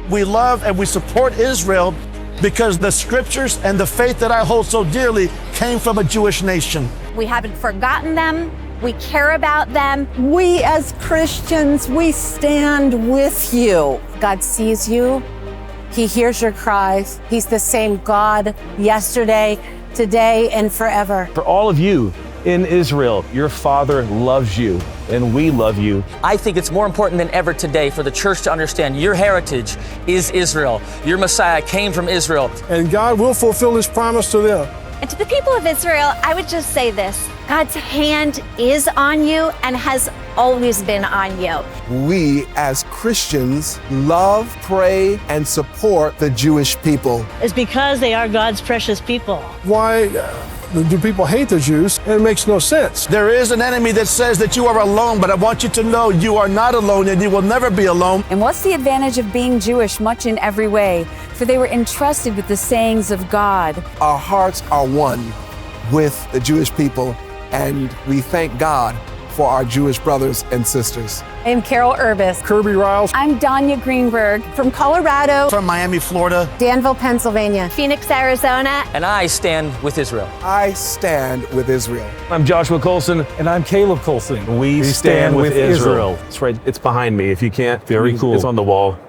We love and we support Israel because the scriptures and the faith that I hold so dearly came from a Jewish nation. We haven't forgotten them. We care about them. We as Christians, we stand with you. God sees you. He hears your cries. He's the same God yesterday, today, and forever. For all of you in Israel, your Father loves you, and we love you. I think it's more important than ever today for the church to understand your heritage is Israel. Your Messiah came from Israel. And God will fulfill his promise to them. And to the people of Israel, I would just say this: God's hand is on you and has always been on you. We as Christians love, pray, and support the Jewish people. It's because they are God's precious people. Why do people hate the Jews? It makes no sense. There is an enemy that says that you are alone, but I want you to know you are not alone and you will never be alone. And what's the advantage of being Jewish? Much in every way, for they were entrusted with the sayings of God. Our hearts are one with the Jewish people, and we thank God for our Jewish brothers and sisters. I'm Carol Urbis. Kirby Riles. I'm Danya Greenberg From Colorado. From Miami, Florida. Danville, Pennsylvania. Phoenix, Arizona. And I stand with Israel. I stand with Israel. I'm Joshua Colson. And I'm Caleb Colson. We stand with Israel. It's right, it's behind me. If you can't, Very cool. It's on the wall.